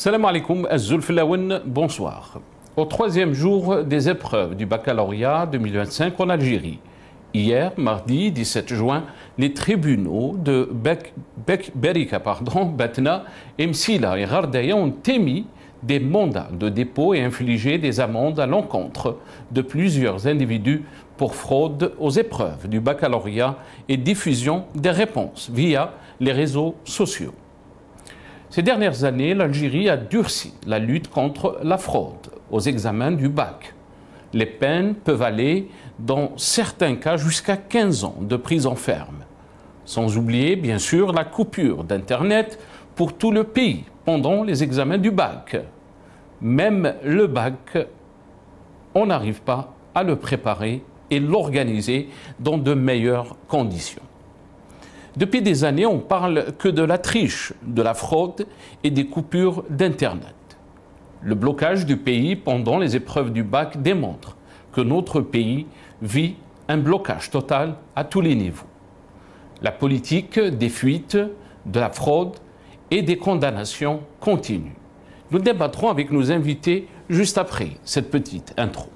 Salam alaikum, Zulflaouen, bonsoir. Au troisième jour des épreuves du baccalauréat 2025 en Algérie. Hier, mardi 17 juin, les tribunaux de Berika, Batna, Msila et Ghardaya ont émis des mandats de dépôt et infligé des amendes à l'encontre de plusieurs individus pour fraude aux épreuves du baccalauréat et diffusion des réponses via les réseaux sociaux. Ces dernières années, l'Algérie a durci la lutte contre la fraude aux examens du bac. Les peines peuvent aller, dans certains cas, jusqu'à 15 ans de prison ferme. Sans oublier, bien sûr, la coupure d'Internet pour tout le pays pendant les examens du bac. Même le bac, on n'arrive pas à le préparer et l'organiser dans de meilleures conditions. Depuis des années, on parle que de la triche, de la fraude et des coupures d'Internet. Le blocage du pays pendant les épreuves du bac démontre que notre pays vit un blocage total à tous les niveaux. La politique des fuites, de la fraude et des condamnations continue. Nous débattrons avec nos invités juste après cette petite intro.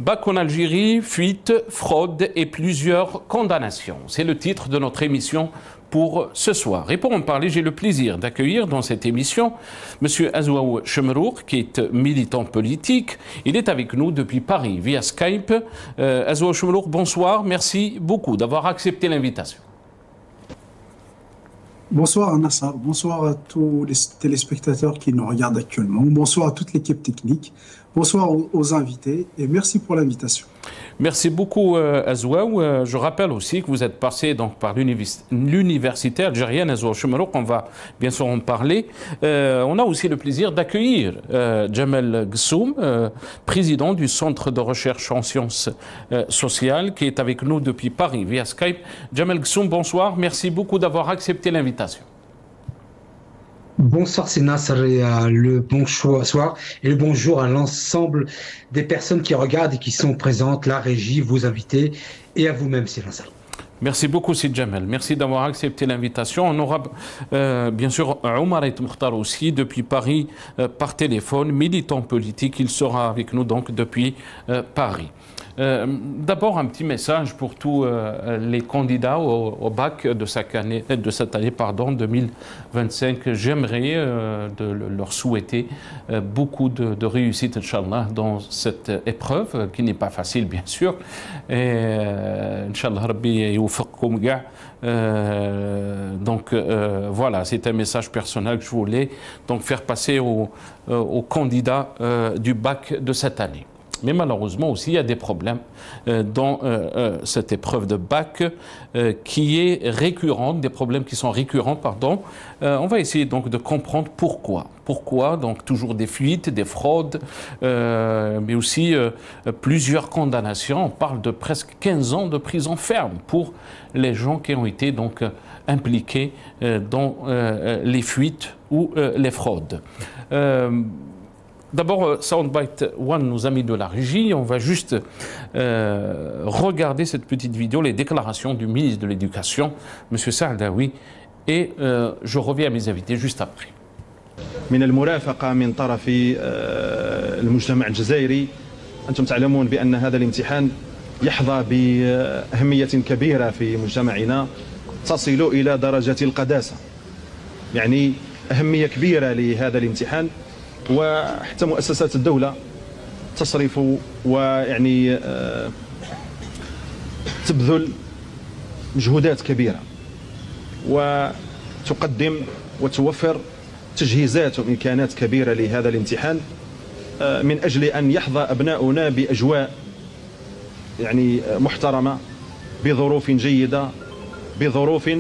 Bac en Algérie, fuite, fraude et plusieurs condamnations. C'est le titre de notre émission pour ce soir. Et pour en parler, j'ai le plaisir d'accueillir dans cette émission M. Azoua Chemrouk, qui est militant politique. Il est avec nous depuis Paris via Skype. Azoua Chemrouk, bonsoir. Merci beaucoup d'avoir accepté l'invitation. Bonsoir Nassar, bonsoir à tous les téléspectateurs qui nous regardent actuellement, bonsoir à toute l'équipe technique, bonsoir aux invités et merci pour l'invitation. Merci beaucoup Azoua. Je rappelle aussi que vous êtes passé donc par l'université algérienne Azoua Chemrouk, on va bien sûr en parler. On a aussi le plaisir d'accueillir Jamel Ghassoum, président du Centre de recherche en sciences sociales, qui est avec nous depuis Paris via Skype. Jamel Ghassoum, bonsoir, merci beaucoup d'avoir accepté l'invitation. Bonsoir, c'est Nasser et le bonsoir et le bonjour à l'ensemble des personnes qui regardent et qui sont présentes, la régie, vos invités et à vous-même, c'est Nasser. Merci beaucoup, Sid Jamel. Merci d'avoir accepté l'invitation. On aura bien sûr Omar Et Mokhtar aussi depuis Paris par téléphone, militant politique. Il sera avec nous donc depuis Paris. D'abord, un petit message pour tous les candidats au bac de cette année 2025. J'aimerais leur souhaiter beaucoup de réussite, Inch'Allah, dans cette épreuve qui n'est pas facile, bien sûr. Et Inch'Allah, Rabbi youfaqkoum ga'. Donc voilà, c'est un message personnel que je voulais donc faire passer aux candidats du bac de cette année. Mais malheureusement aussi, il y a des problèmes dans cette épreuve de bac qui est récurrente, des problèmes qui sont récurrents, pardon. On va essayer donc de comprendre pourquoi. Pourquoi donc toujours des fuites, des fraudes, mais aussi plusieurs condamnations. On parle de presque 15 ans de prison ferme pour les gens qui ont été donc impliqués dans les fuites ou les fraudes. D'abord, Soundbite One, nos amis de la régie, on va juste regarder cette petite vidéo, les déclarations du ministre de l'Éducation, M. Saadawi, et je reviens à mes invités juste après. من المرافقة من طرف المجتمع الجزائري. أنتم تعلمون بأن هذا الامتحان يحظى بأهمية كبيرة في مجتمعنا تصل إلى درجة القداسة. يعني أهمية كبيرة لهذا الامتحان وحتى مؤسسات الدولة تصرف ويعني تبذل مجهودات كبيرة وتقدم وتوفر تجهيزات وإمكانات كبيرة لهذا الامتحان من أجل أن يحظى أبناؤنا بأجواء يعني محترمة بظروف جيدة بظروف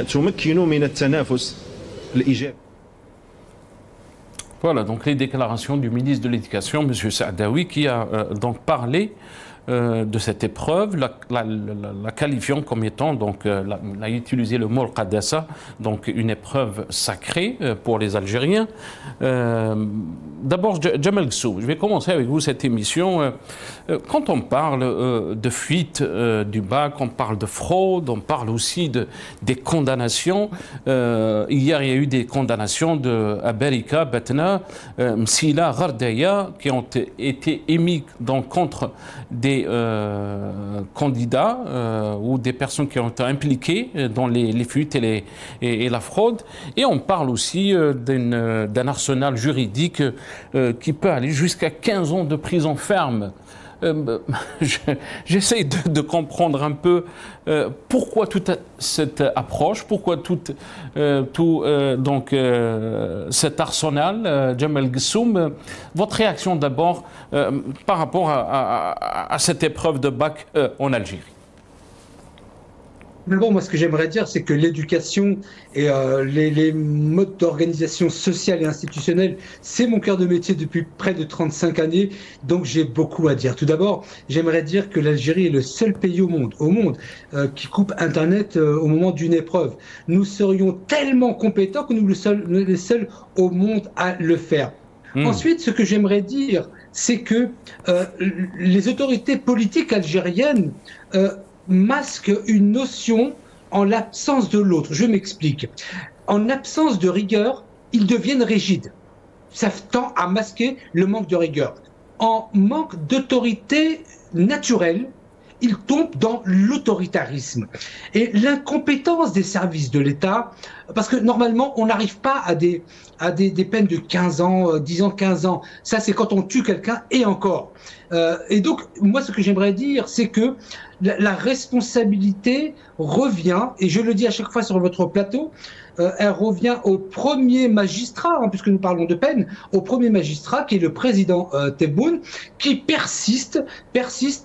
تمكن من التنافس الإيجابي. Voilà donc les déclarations du ministre de l'Éducation, M. Saadawi, qui a donc parlé de cette épreuve, la qualifiant comme étant, donc, a utilisé le mot al-Qadassa, donc une épreuve sacrée pour les Algériens. D'abord, Djemal Ghessoum, je vais commencer avec vous cette émission. Quand on parle de fuite du bac, on parle de fraude, on parle aussi des condamnations. Hier, il y a eu des condamnations de Abarika, Batna, Msila, Ghardaya, qui ont été émis donc, contre des candidats ou des personnes qui ont été impliquées dans les fuites et la fraude. Et on parle aussi d'un arsenal juridique qui peut aller jusqu'à 15 ans de prison ferme. J'essaie de comprendre un peu pourquoi toute cette approche, pourquoi tout cet arsenal, Djemal Ghessoum. Votre réaction d'abord par rapport à cette épreuve de bac en Algérie. Mais bon, moi, ce que j'aimerais dire, c'est que l'éducation et les modes d'organisation sociale et institutionnelle, c'est mon cœur de métier depuis près de 35 années, donc j'ai beaucoup à dire. Tout d'abord, j'aimerais dire que l'Algérie est le seul pays au monde qui coupe Internet au moment d'une épreuve. Nous serions tellement compétents que nous sommes les seuls au monde à le faire. Ensuite, ce que j'aimerais dire, c'est que les autorités politiques algériennes masque une notion en l'absence de l'autre. Je m'explique. En absence de rigueur, ils deviennent rigides. Ça tend à masquer le manque de rigueur. En manque d'autorité naturelle, ils tombent dans l'autoritarisme. Et l'incompétence des services de l'État, parce que normalement, on n'arrive pas à des peines de 15 ans, 10 ans, 15 ans. Ça, c'est quand on tue quelqu'un et encore. Et donc, moi, ce que j'aimerais dire, c'est que la responsabilité revient, et je le dis à chaque fois sur votre plateau, elle revient au premier magistrat, puisque nous parlons de peine, au premier magistrat qui est le président Tebboune, qui persiste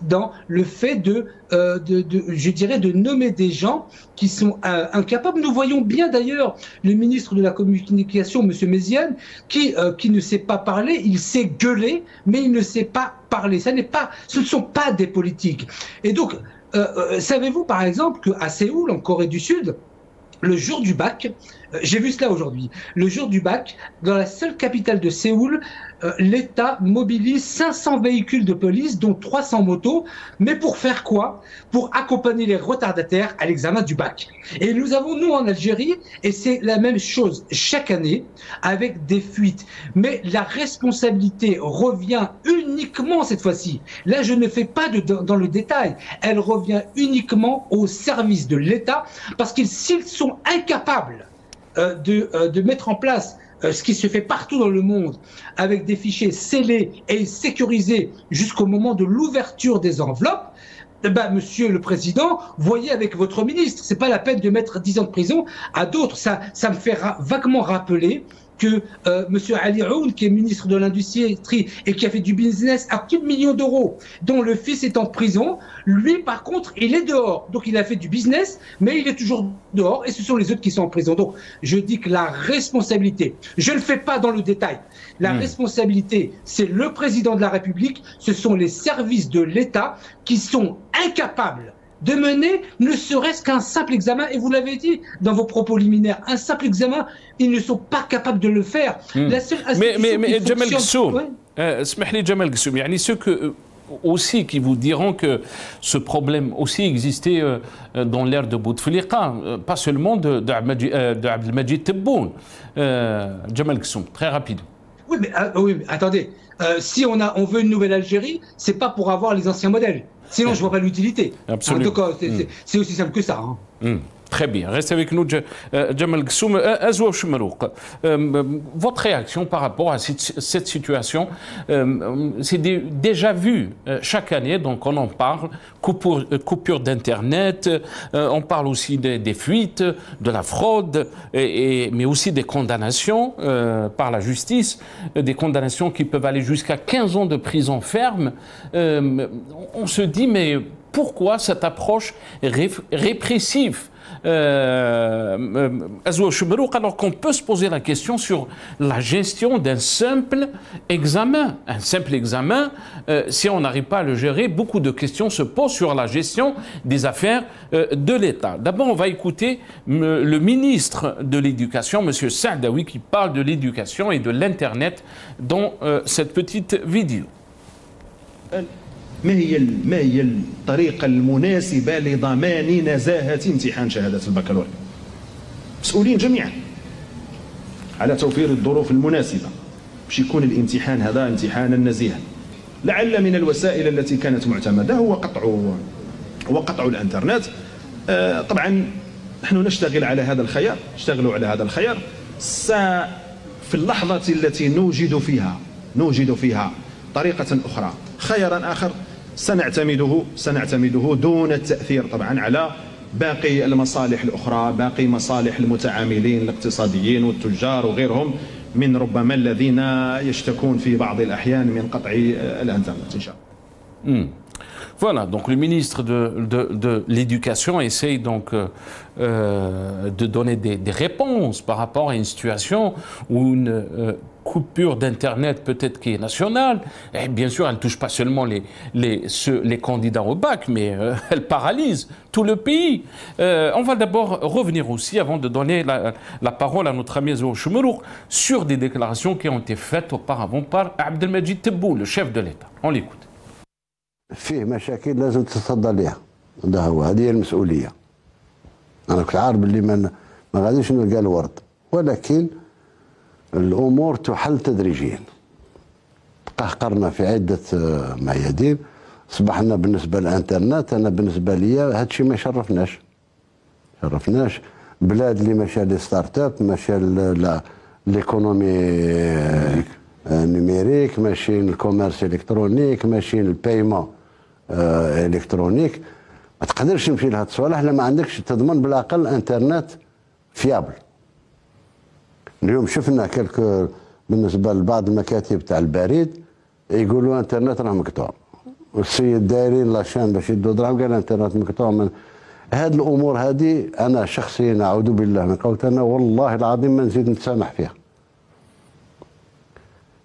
dans le fait je dirais, de nommer des gens qui sont incapables. Nous voyons bien d'ailleurs le ministre de la Communication, M. Méziane, qui ne sait pas parler, il sait gueuler, mais il ne sait pas parler. Ce ne sont pas des politiques. Et donc, savez-vous par exemple qu'à Séoul, en Corée du Sud, le jour du bac, j'ai vu cela aujourd'hui, le jour du bac, dans la seule capitale de Séoul, l'État mobilise 500 véhicules de police, dont 300 motos, mais pour faire quoi? Pour accompagner les retardataires à l'examen du bac. Et nous avons, nous, en Algérie, et c'est la même chose chaque année, avec des fuites. Mais la responsabilité revient uniquement cette fois-ci. Là, je ne fais pas dans le détail. Elle revient uniquement au service de l'État, parce qu'ils s'ils sont incapables de mettre en place ce qui se fait partout dans le monde, avec des fichiers scellés et sécurisés jusqu'au moment de l'ouverture des enveloppes, Monsieur le Président, voyez avec votre ministre, c'est pas la peine de mettre 10 ans de prison à d'autres. Ça me fait vaguement rappeler que Monsieur Ali Aoun, qui est ministre de l'Industrie et qui a fait du business à plus de millions d'euros, dont le fils est en prison, lui, par contre, il est dehors. Donc, il a fait du business, mais il est toujours dehors, et ce sont les autres qui sont en prison. Donc, je dis que la responsabilité, je ne le fais pas dans le détail, la responsabilité, c'est le président de la République, ce sont les services de l'État qui sont incapables de mener ne serait-ce qu'un simple examen, et vous l'avez dit dans vos propos liminaires, un simple examen, ils ne sont pas capables de le faire. La seule mais Djemal Ghessoum, Djemal Ghessoum, il y a ceux aussi qui vous diront que ce problème aussi existait dans l'ère de Bouteflika, pas seulement de Abdelmajid Tebboune. Djemal Ghessoum, très rapide. Oui, mais attendez, si on veut une nouvelle Algérie, c'est pas pour avoir les anciens modèles. Sinon, je vois pas l'utilité. Absolument. C'est aussi simple que ça. Très bien. Restez avec nous, Djemal Ghessoum. Azouach Chmarouk, votre réaction par rapport à cette situation, c'est déjà vu chaque année, donc on en parle, coupure d'Internet, on parle aussi des fuites, de la fraude, mais aussi des condamnations par la justice, des condamnations qui peuvent aller jusqu'à 15 ans de prison ferme. On se dit, mais pourquoi cette approche répressive alors qu'on peut se poser la question sur la gestion d'un simple examen. Un simple examen, si on n'arrive pas à le gérer, beaucoup de questions se posent sur la gestion des affaires de l'État. D'abord, on va écouter le ministre de l'Éducation, M. Saadawi, qui parle de l'éducation et de l'Internet dans cette petite vidéo. ما هي الطريقة المناسبة لضمان نزاهة امتحان شهادة البكالوريا؟ مسؤولين جميعا على توفير الظروف المناسبة باش يكون الامتحان هذا امتحانا نزيها. لعل من الوسائل التي كانت معتمدة هو قطع الانترنت. طبعا نحن نشتغل على هذا الخيار، نشتغل على هذا الخيار. في اللحظة التي نوجد فيها طريقة أخرى، خيارا آخر، سنعتمده دون التأثير طبعا على باقي المصالح الأخرى، باقي مصالح المتعاملين الاقتصاديين والتجار وغيرهم من ربما الذين يشتكون في بعض الأحيان من قطع الانترنت إن شاء الله. Voilà, donc le ministre de l'Éducation essaye donc de donner des réponses par rapport à une situation où une coupure d'Internet peut-être qui est nationale, et bien sûr elle ne touche pas seulement les candidats au bac, mais elle paralyse tout le pays. On va d'abord revenir aussi, avant de donner la parole à notre ami Azou Choumerouk, sur des déclarations qui ont été faites auparavant par Abdelmajid Tebboune, le chef de l'État. On l'écoute. فيه مشاكل لازم تتصدى ليها، هذه هي المسؤوليه. انا كنت عارف اللي ما غاديش نلقى الورد، ولكن الامور تحل تدريجيا. قهقرنا في عده ميادين، اصبحنا بالنسبه للانترنت، انا بالنسبه لي هذا الشيء ما شرفناش بلاد اللي ماشيه لي ستارت اب، ماشيه ليكونومي نيميريك، ماشيين الكوميرس الكترونيك، ماشيين البايمون الكترونيك. ما تقدرش تمشي لهاد الصوالح الا ما عندكش تضمن بالاقل انترنت فيابل. اليوم شفنا بالنسبه لبعض المكاتب تاع البريد يقولوا انترنت راه مقطوع، والسيد دايرين لاشان باش يدوا دراهم قال انترنت مقطوع. من هاد الامور هذه انا شخصيا اعوذ بالله من قولت انا والله العظيم ما نزيد نتسامح فيها.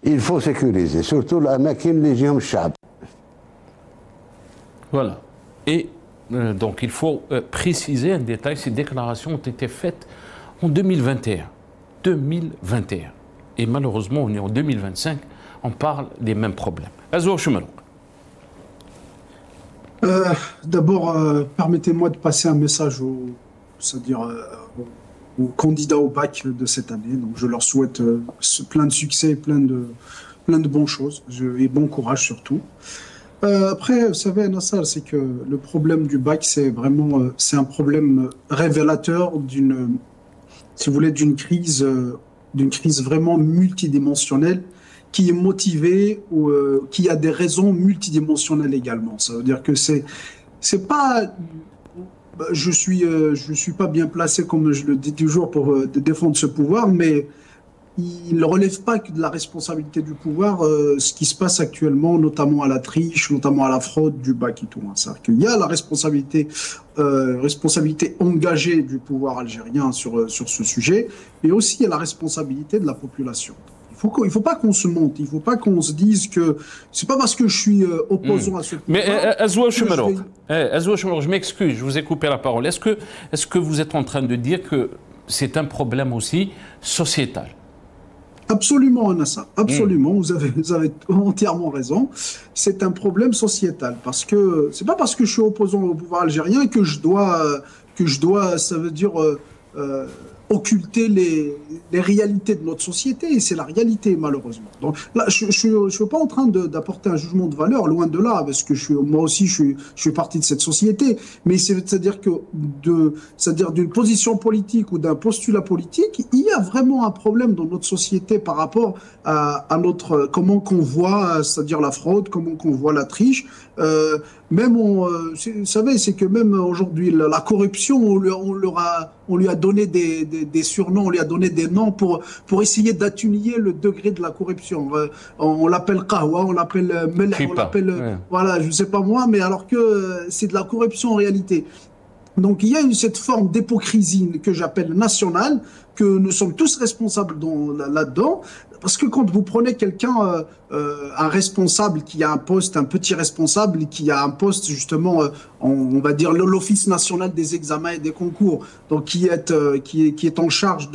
Il faut sécuriser, surtout l'amakin اللي يجيهم الشعب. Voilà. Et donc il faut préciser un détail, ces déclarations ont été faites en 2021. Et malheureusement, on est en 2025, on parle des mêmes problèmes. Azou Choumerouk. D'abord, permettez-moi de passer un message aux candidats au bac de cette année. Donc, je leur souhaite plein de succès, plein de bonnes choses et bon courage surtout. Après, vous savez, Nassar, c'est que le problème du bac, c'est vraiment, c'est un problème révélateur si vous voulez, d'une crise vraiment multidimensionnelle qui est motivée ou qui a des raisons multidimensionnelles également. Ça veut dire que c'est pas je suis pas bien placé, comme je le dis toujours, pour défendre ce pouvoir, mais il ne relève pas que de la responsabilité du pouvoir ce qui se passe actuellement, notamment à la triche, notamment à la fraude du bac et tout. C'est-à-dire qu'il y a la responsabilité engagée du pouvoir algérien sur ce sujet, mais aussi il y a la responsabilité de la population. Il faut pas qu'on se monte, il faut pas qu'on se dise que c'est pas parce que je suis opposant à ce pouvoir. Mais Azou Choumerouk, je m'excuse, je vous ai coupé la parole. Est-ce que vous êtes en train de dire que c'est un problème aussi sociétal? Absolument, Anassa, absolument. Vous avez entièrement raison. C'est un problème sociétal parce que c'est pas parce que je suis opposant au pouvoir algérien que je dois, ça veut dire occulter les réalités de notre société, et c'est la réalité malheureusement. Donc là, je suis pas en train d'apporter un jugement de valeur, loin de là, parce que moi aussi je fais partie de cette société, mais c'est-à-dire que d'une position politique ou d'un postulat politique, il y a vraiment un problème dans notre société par rapport à notre comment qu'on voit, c'est-à-dire la fraude, comment qu'on voit la triche. Même vous savez, c'est que même aujourd'hui la corruption, on lui a donné des surnoms, on lui a donné des noms pour essayer d'atténuer le degré de la corruption. On l'appelle Qahwa, on l'appelle Melh, on l'appelle voilà, je sais pas moi, mais alors que c'est de la corruption en réalité. Donc il y a cette forme d'hypocrisie que j'appelle nationale, que nous sommes tous responsables là-dedans, parce que quand vous prenez quelqu'un, un responsable qui a un poste, un petit responsable qui a un poste justement, on va dire l'Office national des examens et des concours, donc qui est en charge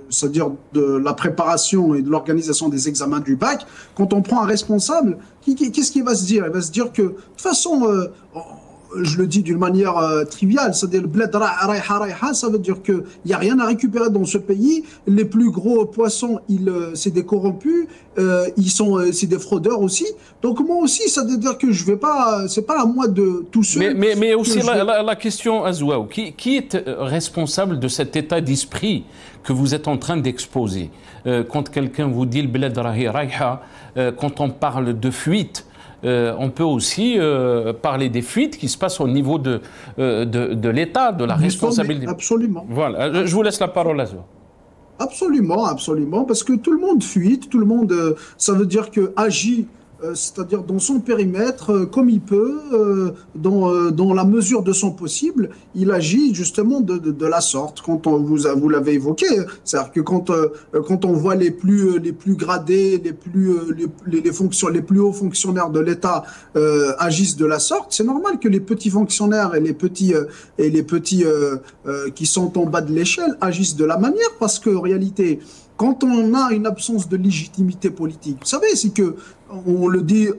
c'est-à-dire de la préparation et de l'organisation des examens du bac, quand on prend un responsable, qu'est-ce qu'il va se dire? Il va se dire que de toute façon, je le dis d'une manière triviale, c'est-à-dire le bled raïha, ça veut dire qu'il n'y a rien à récupérer dans ce pays. Les plus gros poissons, c'est des corrompus, c'est des fraudeurs aussi. Donc moi aussi, ça veut dire que je vais pas, c'est pas à moi de tout seul. Mais aussi la question, Azouaou, qui est responsable de cet état d'esprit que vous êtes en train d'exposer? Quand quelqu'un vous dit le bled raïha, quand on parle de fuite, on peut aussi parler des fuites qui se passent au niveau de l'État, de la responsabilité. Absolument. Voilà, je vous laisse la parole, Azouaou. Absolument, absolument, parce que tout le monde fuite, tout le monde, ça veut dire que agit, c'est-à-dire dans son périmètre, comme il peut, dans la mesure de son possible, il agit justement de la sorte. Quand vous l'avez évoqué, c'est-à-dire que quand on voit les plus gradés, les plus hauts fonctionnaires de l'État agissent de la sorte, c'est normal que les petits fonctionnaires et les petits qui sont en bas de l'échelle agissent de la manière, parce qu'en réalité, quand on a une absence de légitimité politique, vous savez, c'est que on le dit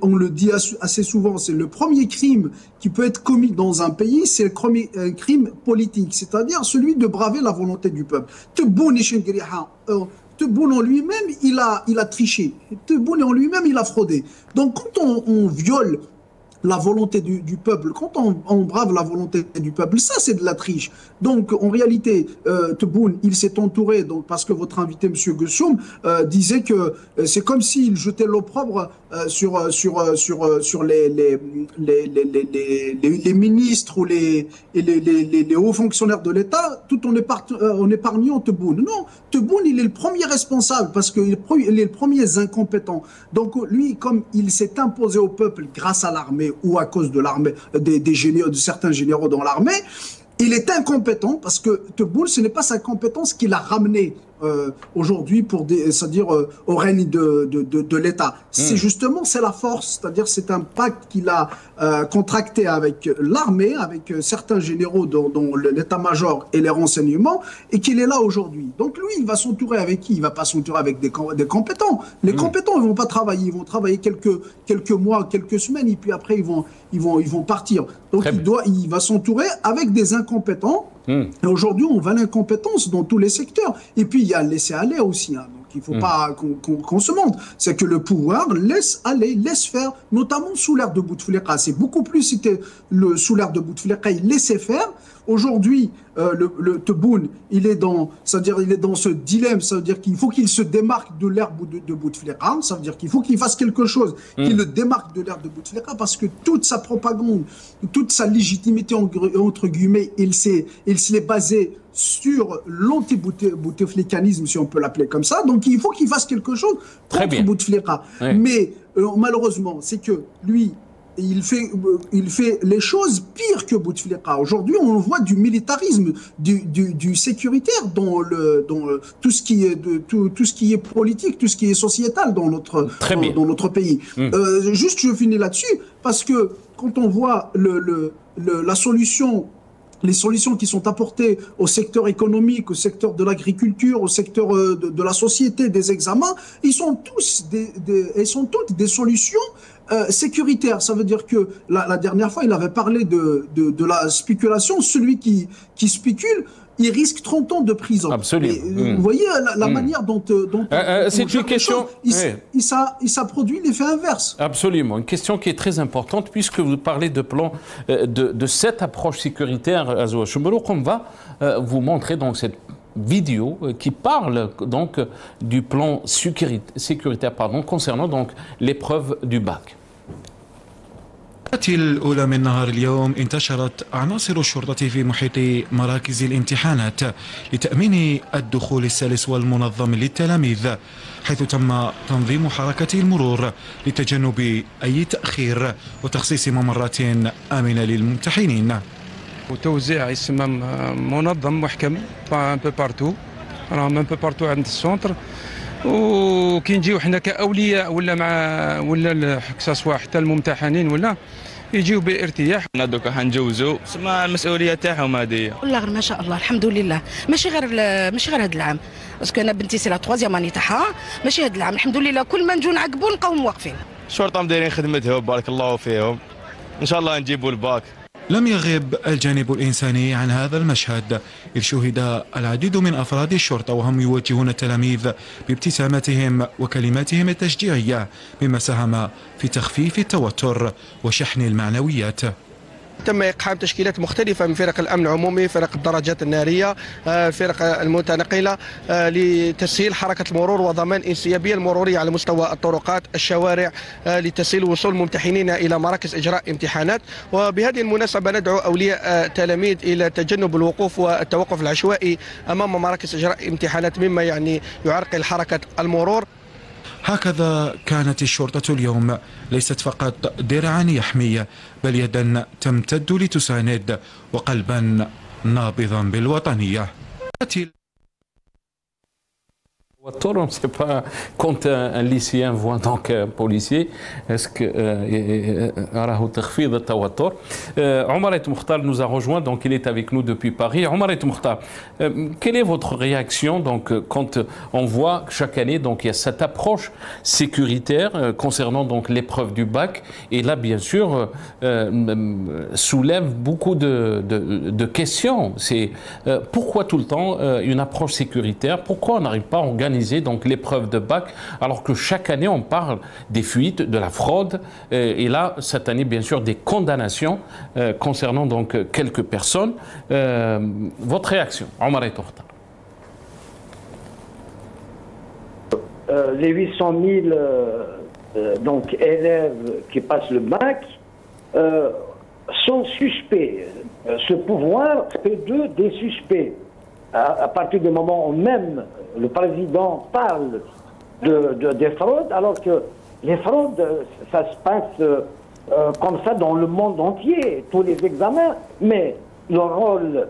assez souvent, c'est le premier crime qui peut être commis dans un pays, c'est un crime politique, c'est-à-dire celui de braver la volonté du peuple. Tebboune en lui-même, il a triché. Tebboune en lui-même, il a fraudé. Donc quand on viole la volonté du peuple, quand on brave la volonté du peuple, ça c'est de la triche. Donc en réalité, Tebboune, il s'est entouré, donc parce que votre invité, M. Gussoum, disait que c'est comme s'il jetait l'opprobre sur les ministres ou les hauts fonctionnaires de l'État, tout en épargnant Tebboune. Non, Tebboune, il est le premier responsable parce qu'il est le premier incompétent. Donc lui, comme il s'est imposé au peuple grâce à l'armée ou à cause de l'armée, de certains généraux dans l'armée, il est incompétent parce que Tebboune, ce n'est pas sa compétence qui l'a ramené aujourd'hui c'est-à-dire au règne de l'État. C'est la force, c'est-à-dire c'est un pacte qu'il a contracté avec l'armée, avec certains généraux dont l'état-major et les renseignements, et qu'il est là aujourd'hui. Donc lui, il va s'entourer avec qui? Il ne va pas s'entourer avec des compétents. Les compétents, ils ne vont pas travailler. Ils vont travailler quelques mois, quelques semaines, et puis après, ils vont partir. Donc il va s'entourer avec des incompétents. Et aujourd'hui, on voit l'incompétence dans tous les secteurs. Et puis, il y a le laisser-aller aussi. Hein. Donc, il ne faut pas qu'on se mente. C'est que le pouvoir laisse aller, laisse faire, notamment sous l'ère de Bouteflika. C'est beaucoup plus sous l'ère de Bouteflika, il laissait faire. Aujourd'hui, le Tebboune, il est dans ce dilemme. Ça veut dire qu'il faut qu'il se démarque de l'ère de Bouteflika. Ça veut dire qu'il faut qu'il fasse quelque chose qui le démarque de l'ère de Bouteflika, parce que toute sa propagande, toute sa légitimité, entre guillemets, il s'est basé sur l'anti-bouteflikanisme, si on peut l'appeler comme ça. Donc il faut qu'il fasse quelque chose contre Bouteflika. Mais malheureusement, c'est que lui, il fait les choses pires que Bouteflika. Aujourd'hui, on voit du militarisme, du sécuritaire dans tout ce qui est politique, tout ce qui est sociétal dans notre pays. Juste, je finis là-dessus, parce que quand on voit les solutions qui sont apportées au secteur économique, au secteur de l'agriculture, au secteur de la société, des examens, ils sont toutes des solutions sécuritaires. Ça veut dire que la dernière fois, il avait parlé de la spéculation. Celui qui spécule, il risque 30 ans de prison. Absolument. Vous voyez la manière dont c'est une question. Ça produit l'effet inverse. Absolument. Une question qui est très importante, puisque vous parlez de plan de cette approche sécuritaire, Azouaou Choumboulouk. On va vous montrer donc cette vidéo qui parle donc du plan sécuritaire concernant donc l'épreuve du bac. الأولى من نهار اليوم انتشرت عناصر الشرطة في محيط مراكز الامتحانات لتأمين الدخول السلس والمنظم للتلاميذ، حيث تم تنظيم حركة المرور لتجنب أي تأخير وتخصيص ممرات آمنة للممتحنين. وتوزيع اسم منظم محكم ان بو بارتو راهم ان بو بارتو عند السونتر وكي نجيو حنا كاولياء ولا مع ولا كساسوا حتى الممتحنين ولا يجيو بارتياح. حنا دوكا حنجوزو تسمى المسؤوليه تاعهم هذه. والله غير ما شاء الله الحمد لله ماشي غير هذا العام باسكو انا بنتي سي لا تروازيام اني تاعها ماشي هذا العام الحمد لله كل ما نجو نعقبوا نلقاوهم واقفين. الشرطه مدايرين خدمتهم بارك الله فيهم ان شاء الله نجيبوا الباك. لم يغب الجانب الإنساني عن هذا المشهد إذ شهد العديد من أفراد الشرطة وهم يوجهون التلاميذ بابتساماتهم وكلماتهم التشجيعية مما ساهم في تخفيف التوتر وشحن المعنويات. تم إقحام تشكيلات مختلفة من فرق الأمن العمومي، فرق الدراجات النارية، فرق المتنقلة لتسهيل حركة المرور وضمان الانسيابية المرورية على مستوى الطرقات الشوارع لتسهيل وصول الممتحنين إلى مراكز إجراء امتحانات. وبهذه المناسبة ندعو أولياء التلاميذ إلى تجنب الوقوف والتوقف العشوائي أمام مراكز إجراء امتحانات مما يعني يعرقل حركة المرور. هكذا كانت الشرطة اليوم ليست فقط درعا يحمي بل يدا تمتد لتساند وقلبا نابضا بالوطنية. On ne sait pas quand un lycéen voit donc un policier, est-ce que Omar Et Mokhtar nous a rejoint, donc il est avec nous depuis Paris. Omar Et Mokhtar, quelle est votre réaction donc quand on voit que chaque année donc il y a cette approche sécuritaire concernant donc l'épreuve du bac et là bien sûr soulève beaucoup de questions. C'est pourquoi tout le temps une approche sécuritaire? Pourquoi on n'arrive pas à organiser donc l'épreuve de bac alors que chaque année on parle des fuites, de la fraude et là cette année bien sûr des condamnations concernant donc quelques personnes. Votre réaction, Omar Et Mokhtar? Les 800 000 donc élèves qui passent le bac sont suspects. Ce pouvoir fait d'eux des suspects. À partir du moment où même le président parle des fraudes, alors que les fraudes, ça se passe comme ça dans le monde entier, tous les examens, mais le rôle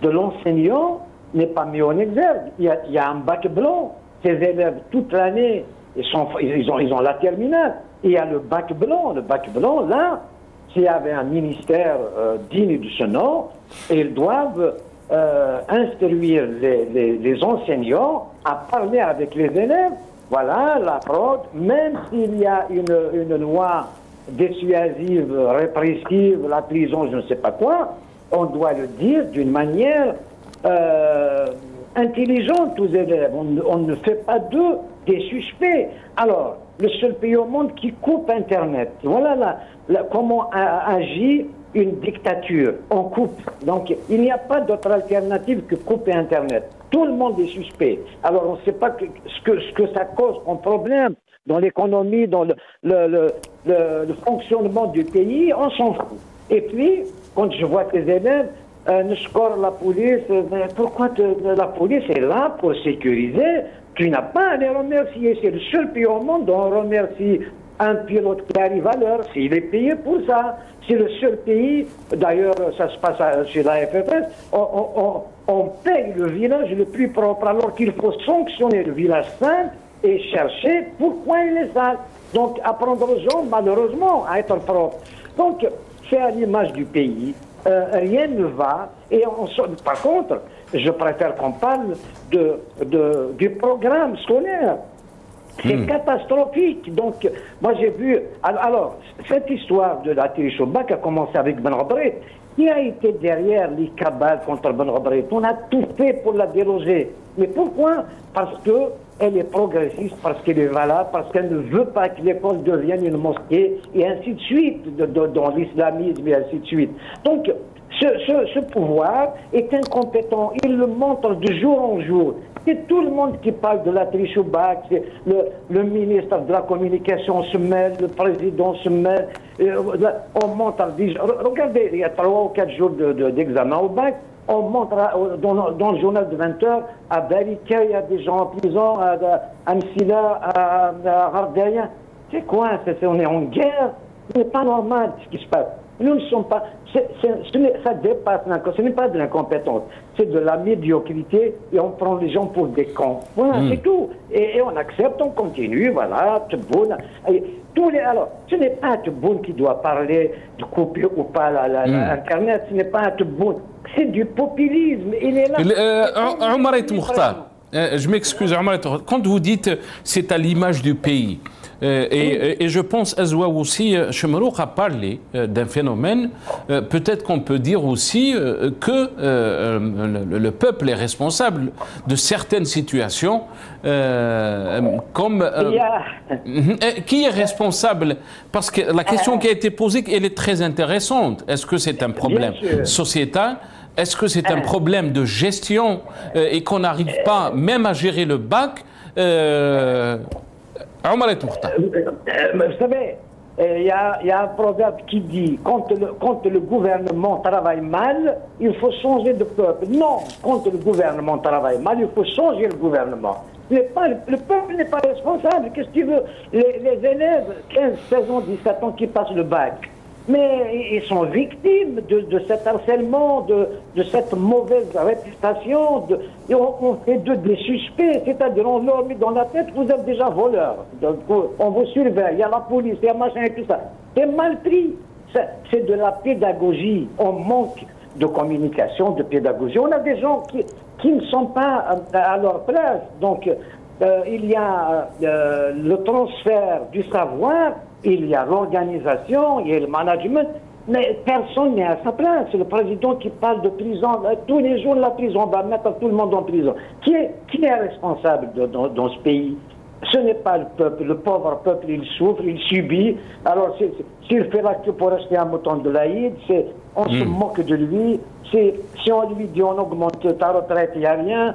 de l'enseignant n'est pas mis en exergue. Il y a un bac blanc, ces élèves toute l'année, ils ont la terminale, il y a le bac blanc, là, s'il y avait un ministère digne de ce nom, ils doivent instruire les enseignants à parler avec les élèves. Voilà la fraude, même s'il y a une loi dissuasive, répressive, la prison, je ne sais pas quoi, on doit le dire d'une manière intelligente aux élèves. On ne fait pas d'eux des suspects. Alors, le seul pays au monde qui coupe Internet. Voilà comment agit une dictature. On coupe. Donc, il n'y a pas d'autre alternative que couper Internet. Tout le monde est suspect. Alors, on ne sait pas ce que ça cause comme problème dans l'économie, dans le fonctionnement du pays. On s'en fout. Et puis, quand je vois tes élèves, ne score la police, mais pourquoi la police est là pour sécuriser? Tu n'as pas à les remercier. C'est le seul pays au monde dont on remercie un pilote qui arrive à l'heure, s'il est payé pour ça. C'est le seul pays, d'ailleurs ça se passe chez la FFS, on paye le village le plus propre alors qu'il faut sanctionner le village simple et chercher pourquoi il est sale. Donc apprendre aux gens malheureusement à être propres. Donc c'est à l'image du pays, rien ne va. Et par contre, je préfère qu'on parle du programme scolaire. C'est catastrophique. Donc, moi j'ai vu... Alors, cette histoire de la triche au bac a commencé avec Ben Ghabrit. Qui a été derrière les cabales contre Ben Ghabrit? On a tout fait pour la déloger. Mais pourquoi? Parce qu'elle est progressiste, parce qu'elle est valable, parce qu'elle ne veut pas que l'école devienne une mosquée, et ainsi de suite, dans l'islamisme, et ainsi de suite. Donc, ce pouvoir est incompétent. Il le montre de jour en jour. C'est tout le monde qui parle de la triche au bac. Le ministre de la Communication se mêle, le président se mêle. On montre, regardez, il y a 3 ou 4 jours d'examen au bac. On montre dans le journal de 20h, à Barika, il y a des gens en prison, à Msila, à Hardaya. C'est quoi? On est en guerre. Ce n'est pas normal ce qui se passe. Nous ne sommes pas... ça dépasse l'incompétence. Ce n'est pas de l'incompétence, c'est de la médiocrité et on prend les gens pour des cons. Voilà, c'est tout. Et on accepte, on continue, voilà, Tebboune. Alors, ce n'est pas Tebboune qui doit parler de couper ou pas l'Internet, ce n'est pas un Tebboune. C'est du populisme. Il est là. Oumar Mokhtar, je m'excuse, quand vous dites c'est à l'image du pays, et je pense Azwa aussi, Chemrouk a parlé d'un phénomène, peut-être qu'on peut dire aussi que le peuple est responsable de certaines situations, comme... qui est responsable? Parce que la question qui a été posée, elle est très intéressante. Est-ce que c'est un problème sociétal? Est-ce que c'est un problème de gestion et qu'on n'arrive pas même à gérer le bac? Vous savez, il y a un proverbe qui dit quand le gouvernement travaille mal, il faut changer de peuple. Non, quand le gouvernement travaille mal, il faut changer le gouvernement. Le peuple n'est pas responsable. Qu'est-ce que tu veux? Les élèves, 15, 16 ans, 17 ans qui passent le bac, mais ils sont victimes de cet harcèlement, de cette mauvaise réputation. On fait d'eux des suspects, c'est-à-dire on leur met dans la tête, vous êtes déjà voleur. Donc, on vous surveille, il y a la police, il y a machin et tout ça. C'est mal pris. C'est de la pédagogie. On manque de communication, de pédagogie. On a des gens qui ne sont pas à leur place. Donc, il y a le transfert du savoir, il y a l'organisation, il y a le management, mais personne n'est à sa place. C'est le président qui parle de prison. Tous les jours, la prison, on va mettre tout le monde en prison. Qui est responsable dans ce pays? Ce n'est pas le peuple. Le pauvre peuple, il souffre, il subit. Alors, s'il fait la queue pour acheter un mouton de l'Aïd, on se moque de lui. Si on lui dit on augmente ta retraite, il n'y a rien.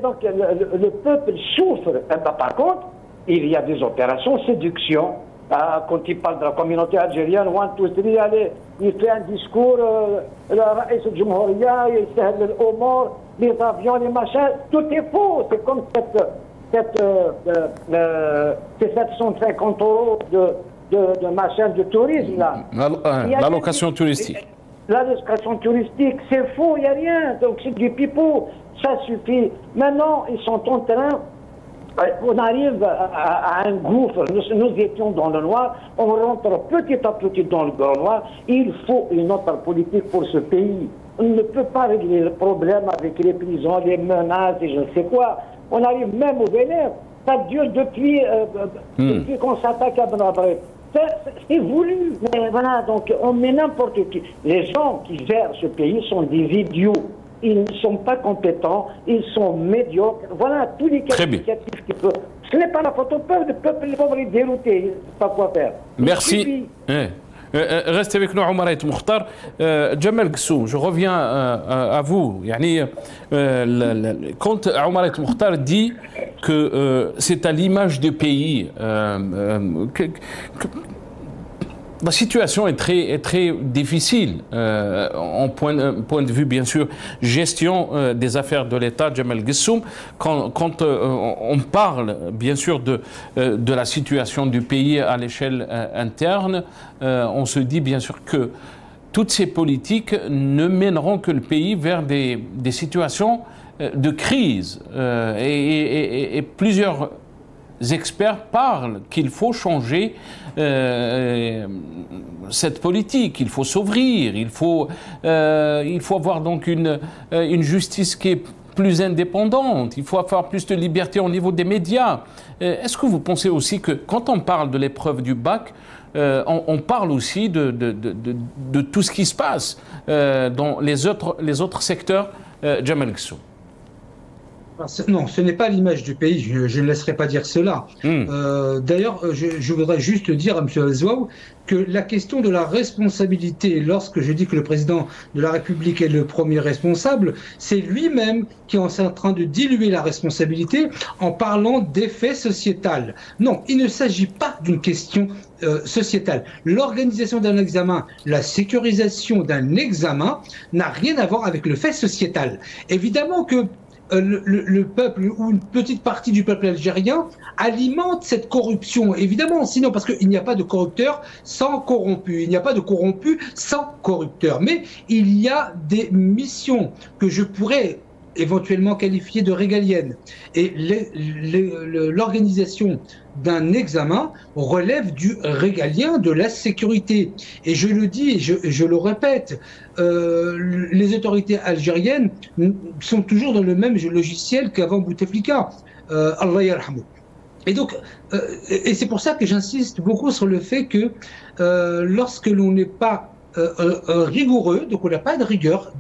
Donc, le peuple souffre. Par contre, il y a des opérations séduction. Quand il parle de la communauté algérienne, 1, 2, 3, allez, il fait un discours, le Raïs al-Jumhouria, il s'appelle Omar, les avions, les machins, tout est faux. C'est comme ces 750 € de machin de tourisme, là. L'allocation touristique. L'allocation touristique, c'est faux, il n'y a rien. Donc c'est du pipeau, ça suffit. Maintenant, ils sont en train... On arrive à un gouffre, nous étions dans le noir, on rentre petit à petit dans le grand noir. Il faut une autre politique pour ce pays. On ne peut pas régler le problème avec les prisons, les menaces et je ne sais quoi. On arrive même au vénère. Ça dure depuis qu'on s'attaque à Ben Abré. C'est voulu. Mais voilà, donc on met n'importe qui. Les gens qui gèrent ce pays sont des idiots. Ils ne sont pas compétents, ils sont médiocres. Voilà tous les qualificatifs qui peuvent. Ce n'est pas la faute au peuple, le peuple est dérouté, il ne sait pas quoi faire. Merci. Restez avec nous, Oumar Mokhtar. Djamel Ghessoum, je reviens à vous. Quand Oumar Mokhtar dit que c'est à l'image du pays, la situation est très difficile en point de vue, bien sûr, gestion des affaires de l'État. Djamel Ghessoum, quand on parle, bien sûr, de la situation du pays à l'échelle interne, on se dit, bien sûr, que toutes ces politiques ne mèneront que le pays vers des situations de crise. Et plusieurs experts parlent qu'il faut changer cette politique, il faut s'ouvrir, il faut avoir donc une justice qui est plus indépendante, il faut avoir plus de liberté au niveau des médias. Est-ce que vous pensez aussi que quand on parle de l'épreuve du bac, on parle aussi de tout ce qui se passe dans les autres secteurs? Djamel Ghessoum. Non, ce n'est pas l'image du pays, je ne laisserai pas dire cela. D'ailleurs, je voudrais juste dire à M. Azouaou que la question de la responsabilité, lorsque je dis que le président de la République est le premier responsable, c'est lui-même qui est en train de diluer la responsabilité en parlant d'effet sociétal. Non, il ne s'agit pas d'une question sociétale. L'organisation d'un examen, la sécurisation d'un examen n'a rien à voir avec le fait sociétal. Évidemment que le peuple ou une petite partie du peuple algérien alimente cette corruption, évidemment, sinon parce qu'il n'y a pas de corrupteur sans corrompu, il n'y a pas de corrompu sans corrupteur, mais il y a des missions que je pourrais éventuellement qualifiées de régaliennes, et l'organisation d'un examen relève du régalien de la sécurité. Et je le dis et je le répète, les autorités algériennes sont toujours dans le même logiciel qu'avant Bouteflika. Allah yarhamou. Et donc, et c'est pour ça que j'insiste beaucoup sur le fait que lorsque l'on n'est pas rigoureux, donc on n'a pas de rigueur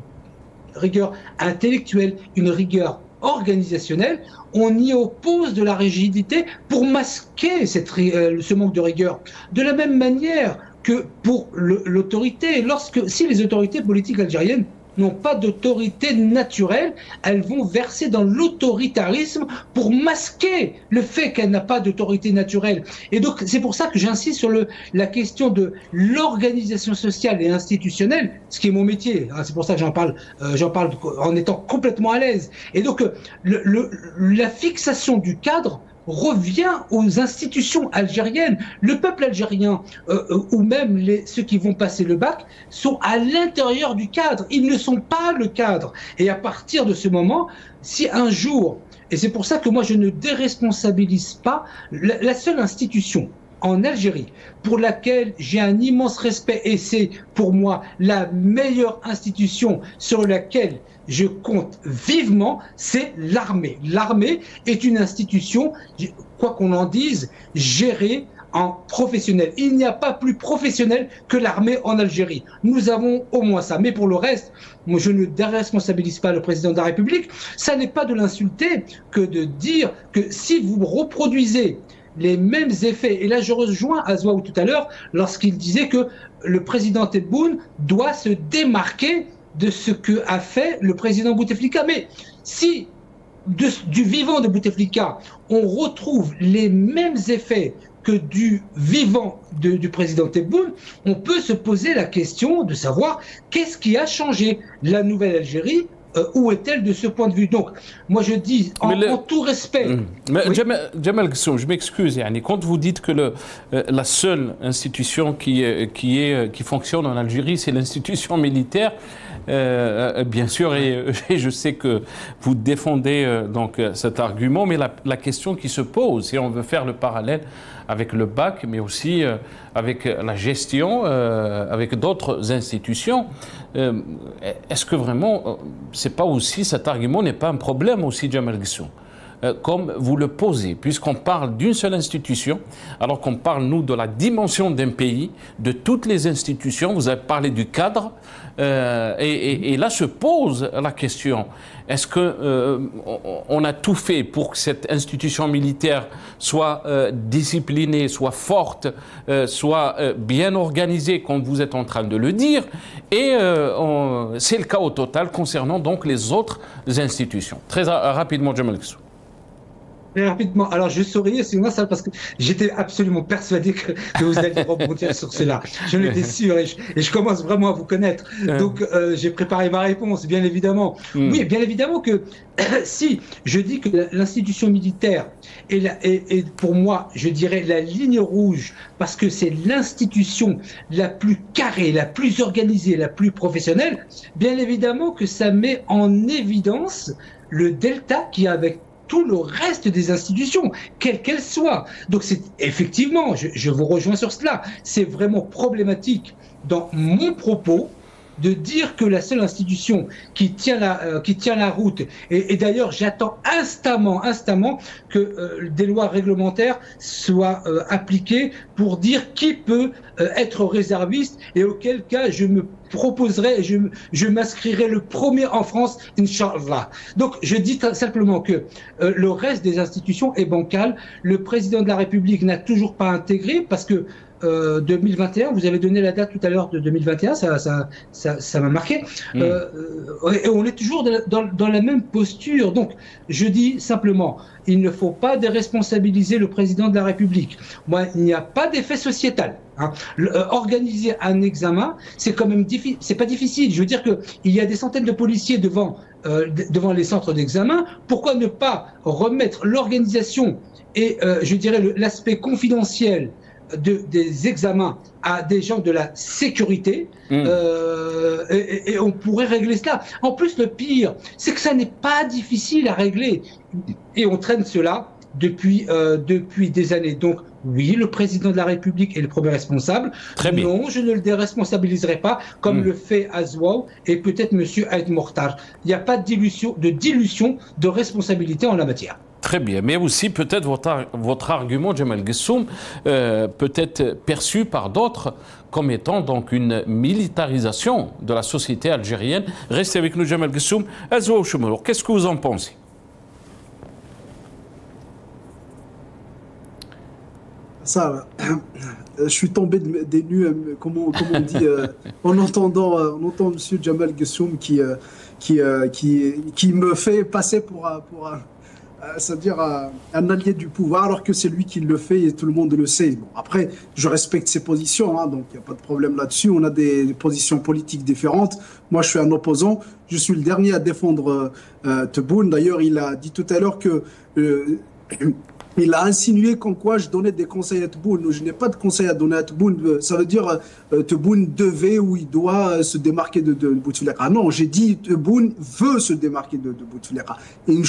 intellectuelle, une rigueur organisationnelle, on y oppose de la rigidité pour masquer ce manque de rigueur. De la même manière que pour l'autorité, si les autorités politiques algériennes n'ont pas d'autorité naturelle, elles vont verser dans l'autoritarisme pour masquer le fait qu'elle n'a pas d'autorité naturelle. Et donc c'est pour ça que j'insiste sur la question de l'organisation sociale et institutionnelle, ce qui est mon métier, hein, c'est pour ça que j'en parle en étant complètement à l'aise. Et donc la fixation du cadre revient aux institutions algériennes. Le peuple algérien, ou même ceux qui vont passer le bac, sont à l'intérieur du cadre. Ils ne sont pas le cadre. Et à partir de ce moment, si un jour, et c'est pour ça que moi je ne déresponsabilise pas, la seule institution en Algérie pour laquelle j'ai un immense respect, et c'est pour moi la meilleure institution sur laquelle je compte vivement, c'est l'armée. L'armée est une institution, quoi qu'on en dise, gérée en professionnel. Il n'y a pas plus professionnel que l'armée en Algérie. Nous avons au moins ça. Mais pour le reste, moi je ne déresponsabilise pas le président de la République. Ça n'est pas de l'insulter que de dire que si vous reproduisez les mêmes effets, et là je rejoins Azouaou tout à l'heure lorsqu'il disait que le président Tebboune doit se démarquer de ce que a fait le président Bouteflika. Mais si du vivant de Bouteflika, on retrouve les mêmes effets que du vivant du président Tebboune, on peut se poser la question de savoir qu'est-ce qui a changé. La nouvelle Algérie, où est-elle de ce point de vue? Donc, moi je dis, en tout respect... Mais oui. Djemal Ghessoum, je m'excuse, quand vous dites que la seule institution qui fonctionne en Algérie, c'est l'institution militaire, bien sûr, et je sais que vous défendez donc cet argument, mais la question qui se pose, si on veut faire le parallèle avec le bac, mais aussi avec la gestion, avec d'autres institutions, est-ce que vraiment, c'est pas aussi, cet argument n'est pas un problème aussi, Djemal Ghessoum, comme vous le posez, puisqu'on parle d'une seule institution, alors qu'on parle, nous, de la dimension d'un pays, de toutes les institutions, vous avez parlé du cadre, et là se pose la question, est-ce qu'on a tout fait pour que cette institution militaire soit disciplinée, soit forte, soit bien organisée, comme vous êtes en train de le dire, et c'est le cas au total concernant donc les autres institutions. Très rapidement, Djemal Ghessoum. Très rapidement. Alors, je souriais, c'est moi ça, parce que j'étais absolument persuadé que vous alliez rebondir sur cela. Je l'étais sûr, et je commence vraiment à vous connaître. Donc, j'ai préparé ma réponse, bien évidemment. Oui, bien évidemment que si je dis que l'institution militaire est pour moi, je dirais, la ligne rouge, parce que c'est l'institution la plus carrée, la plus organisée, la plus professionnelle, bien évidemment que ça met en évidence le delta qu'il y a avec tout le reste des institutions, quelles qu'elles soient. Donc c'est effectivement, je vous rejoins sur cela, c'est vraiment problématique dans mon propos de dire que la seule institution qui tient la route, et d'ailleurs j'attends instamment que des lois réglementaires soient appliquées pour dire qui peut être réserviste, et auquel cas je me proposerai, je m'inscrirai le premier en France, Inch'Allah. Donc je dis simplement que le reste des institutions est bancal. Le président de la République n'a toujours pas intégré, parce que 2021, vous avez donné la date tout à l'heure de 2021, ça m'a marqué. Et on est toujours dans la même posture. Donc, je dis simplement, il ne faut pas déresponsabiliser le président de la République. Moi, il n'y a pas d'effet sociétal. Hein. Organiser un examen, c'est quand même difficile. C'est pas difficile. Je veux dire que il y a des centaines de policiers devant les centres d'examen. Pourquoi ne pas remettre l'organisation et, je dirais, l'aspect confidentiel des examens à des gens de la sécurité et on pourrait régler cela. En plus, le pire, c'est que ça n'est pas difficile à régler et on traîne cela depuis des années. Donc oui, le président de la République est le premier responsable. Non, je ne le déresponsabiliserai pas comme le fait Azouaou et peut-être M. Aïd Mokhtar. Il n'y a pas de dilution de responsabilité en la matière. Très bien, mais aussi peut-être votre argument, Djemal Gessoum, peut être perçu par d'autres comme étant donc une militarisation de la société algérienne. Restez avec nous, Djemal Gessoum. Azouaou Choumelour, qu'est-ce que vous en pensez? Ça, je suis tombé des nues, comment on dit, en entendant M. Djemal Gessoum qui me fait passer pour c'est-à-dire un allié du pouvoir, alors que c'est lui qui le fait et tout le monde le sait. Bon, après, je respecte ses positions, hein, donc il n'y a pas de problème là-dessus. On a des positions politiques différentes. Moi, je suis un opposant. Je suis le dernier à défendre Tebboune. D'ailleurs, il a dit tout à l'heure que... il a insinué comme quoi je donnais des conseils à Tebboune. Je n'ai pas de conseils à donner à Tebboune. Ça veut dire Tebboune devait ou il doit se démarquer de Bouteflika. Non, j'ai dit Tebboune veut se démarquer de Bouteflika. Et une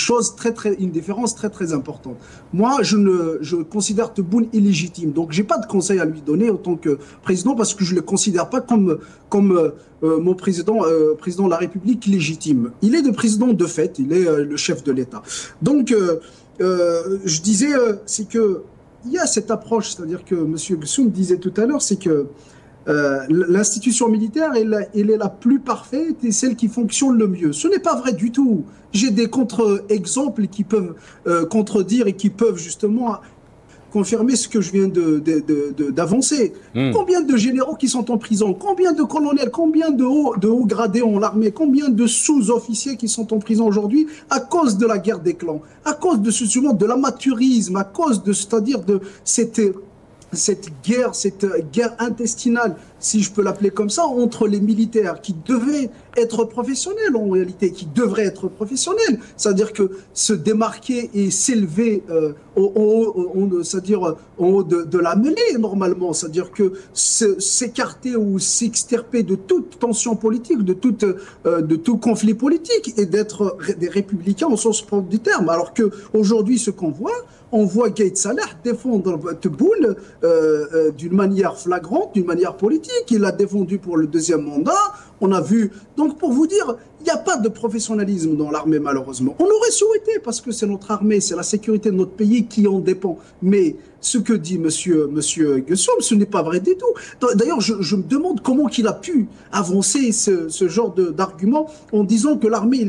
différence très très importante. Moi, je considère Tebboune illégitime. Donc, j'ai pas de conseils à lui donner en tant que président parce que je le considère pas comme mon président de la République légitime. Il est le président de fait. Il est le chef de l'État. Donc je disais, c'est que il y a cette approche, c'est-à-dire que M. Gessoum disait tout à l'heure, c'est que l'institution militaire, elle est la plus parfaite et celle qui fonctionne le mieux. Ce n'est pas vrai du tout. J'ai des contre-exemples qui peuvent contredire et qui peuvent justement confirmer ce que je viens d'avancer. Combien de généraux qui sont en prison? Combien de colonels? Combien de hauts gradés en l'armée? Combien de sous-officiers qui sont en prison aujourd'hui à cause de la guerre des clans, à cause de l'amateurisme, à cause c'est-à-dire de cette guerre intestinale, si je peux l'appeler comme ça, entre les militaires qui devaient être professionnels en réalité, qui devraient être professionnels, c'est-à-dire que se démarquer et s'élever c'est-à-dire en haut de la mêlée normalement, c'est-à-dire que s'écarter ou s'extirper de toute tension politique, de tout conflit politique et d'être des républicains au sens propre du terme, alors que aujourd'hui ce qu'on voit, on voit Gaïd Salah défendre Tebboune d'une manière flagrante, d'une manière politique. Il l'a défendu pour le deuxième mandat. On a vu. Donc, pour vous dire, il n'y a pas de professionnalisme dans l'armée, malheureusement. On aurait souhaité, parce que c'est notre armée, c'est la sécurité de notre pays qui en dépend. Mais ce que dit Monsieur Gessoum, ce n'est pas vrai du tout. D'ailleurs, je me demande comment il a pu avancer ce genre d'argument en disant que l'armée,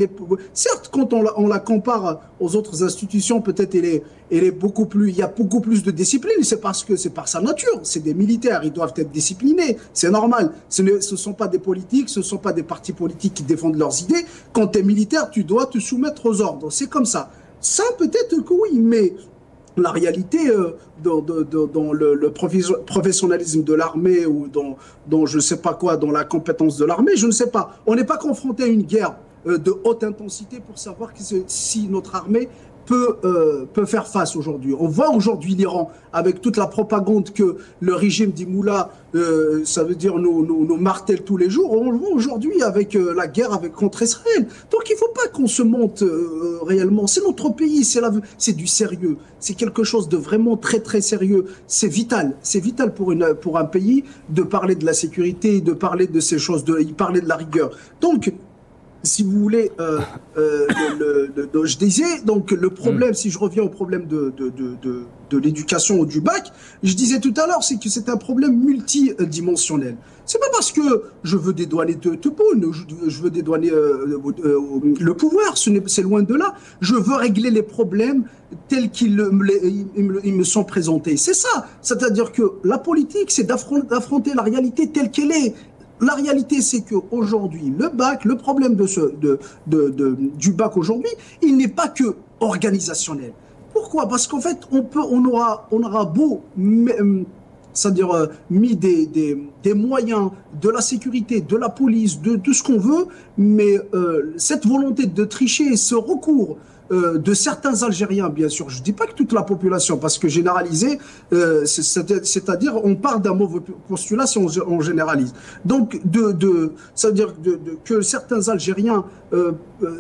certes, quand on la compare aux autres institutions, peut-être il y a beaucoup plus de discipline. C'est parce que c'est par sa nature. C'est des militaires, ils doivent être disciplinés. C'est normal. Ce ne sont pas des politiques, ce ne sont pas des partis politiques qui défendent leurs idées. Quand tu es militaire, tu dois te soumettre aux ordres. C'est comme ça. Ça, peut-être que oui, mais la réalité dans le professionnalisme de l'armée ou dans je ne sais pas quoi, dans la compétence de l'armée, je ne sais pas. On n'est pas confronté à une guerre de haute intensité pour savoir si notre armée peut faire face aujourd'hui. On voit aujourd'hui l'Iran avec toute la propagande que le régime d'Imoula, ça veut dire nous martèle tous les jours. On le voit aujourd'hui avec la guerre contre Israël. Donc il ne faut pas qu'on se monte réellement. C'est notre pays, c'est du sérieux. C'est quelque chose de vraiment très très sérieux. C'est vital. C'est vital pour un pays de parler de la sécurité, de parler de ces choses, de parler de la rigueur. Donc si vous voulez, je disais, donc le problème, si je reviens au problème de l'éducation ou du bac, je disais tout à l'heure, c'est que c'est un problème multidimensionnel. C'est pas parce que je veux dédouaner Tebboune, je veux dédouaner le pouvoir, c'est loin de là. Je veux régler les problèmes tels qu'ils me sont présentés. C'est ça. C'est-à-dire que la politique, c'est d'affronter la réalité telle qu'elle est. La réalité, c'est qu'aujourd'hui, le bac, le problème du bac aujourd'hui, il n'est pas que organisationnel. Pourquoi? Parce qu'en fait, on aura beau, c'est-à-dire mis des moyens de la sécurité, de la police, de ce qu'on veut, mais cette volonté de tricher, ce recours de certains Algériens, bien sûr. Je ne dis pas que toute la population, parce que généraliser, c'est-à-dire on part d'un mauvais postulat si on généralise. Donc, c'est-à-dire que certains Algériens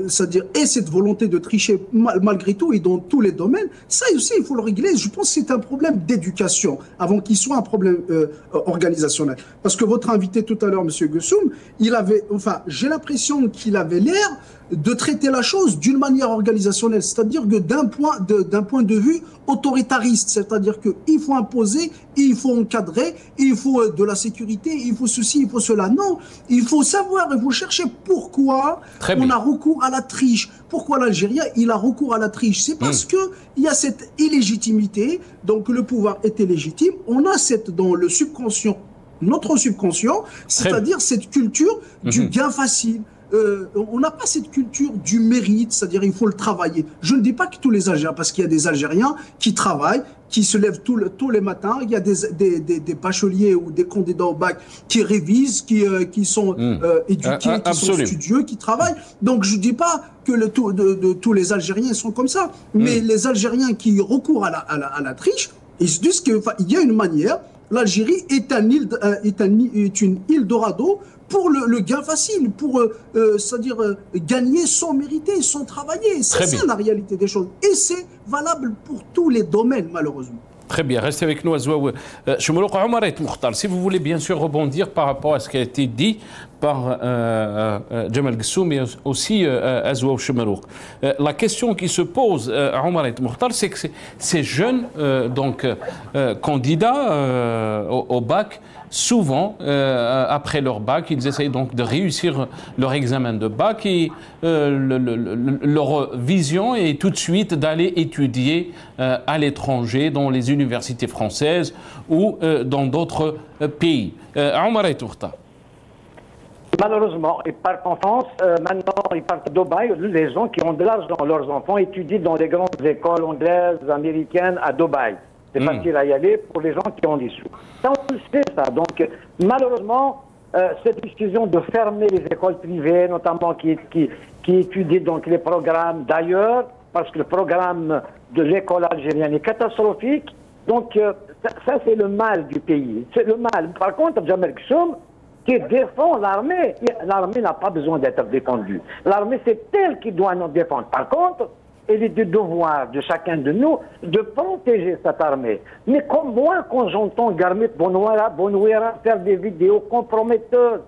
c'est-à-dire aient cette volonté de tricher malgré tout et dans tous les domaines, ça aussi, il faut le régler. Je pense que c'est un problème d'éducation, avant qu'il soit un problème organisationnel. Parce que votre invité tout à l'heure, M. Gussoum, j'ai l'impression qu'il avait l'air de traiter la chose d'une manière organisationnelle, c'est-à-dire que d'un point de vue autoritariste, c'est-à-dire qu'il faut imposer, il faut encadrer, il faut de la sécurité, il faut ceci, il faut cela. Non, il faut savoir, il faut chercher pourquoi on a recours à la triche. Pourquoi l'Algérien, il a recours à la triche? C'est parce qu'il y a cette illégitimité, donc le pouvoir était légitime, on a dans le subconscient, notre subconscient, c'est-à-dire cette culture du gain facile. On n'a pas cette culture du mérite, c'est-à-dire il faut le travailler. Je ne dis pas que tous les Algériens, parce qu'il y a des Algériens qui travaillent, qui se lèvent tous les matins, il y a des bacheliers ou des candidats au bac qui révisent, qui sont éduqués, qui sont studieux, qui travaillent. Donc je ne dis pas que tous les Algériens sont comme ça, mais les Algériens qui recourent à la triche, ils se disent qu'il y a une manière. L'Algérie est une île dorado pour le gain facile, pour c'est-à-dire gagner sans mériter, sans travailler. C'est ça la réalité des choses. Et c'est valable pour tous les domaines, malheureusement. Très bien, restez avec nous, Azouaoui. Choumelouk Oumaret Mokhtar, si vous voulez bien sûr rebondir par rapport à ce qui a été dit par Djemal Gussoum et aussi Azouaoui Choumelouk. La question qui se pose, Oumaret Mokhtar, c'est que ces jeunes candidats au bac, souvent, après leur bac, ils essayent donc de réussir leur examen de bac et leur vision est tout de suite d'aller étudier à l'étranger, dans les universités françaises ou dans d'autres pays. Oumaret Mokhtar. Malheureusement, ils partent en France, maintenant ils partent à Dubaï. Les gens qui ont de l'argent, leurs enfants étudient dans les grandes écoles anglaises, américaines à Dubaï. C'est facile à y aller pour les gens qui ont des sous. Ça, on le sait, ça. Donc, malheureusement, cette décision de fermer les écoles privées, notamment qui étudient donc les programmes d'ailleurs, parce que le programme de l'école algérienne est catastrophique. Donc, ça c'est le mal du pays. C'est le mal. Par contre, Djemal Gussoum, qui défend l'armée, l'armée n'a pas besoin d'être défendue. L'armée, c'est elle qui doit nous défendre. Par contre, il est du devoir de chacun de nous de protéger cette armée. Mais comme moi, quand j'entends Garmit Bonouera faire des vidéos comprometteuses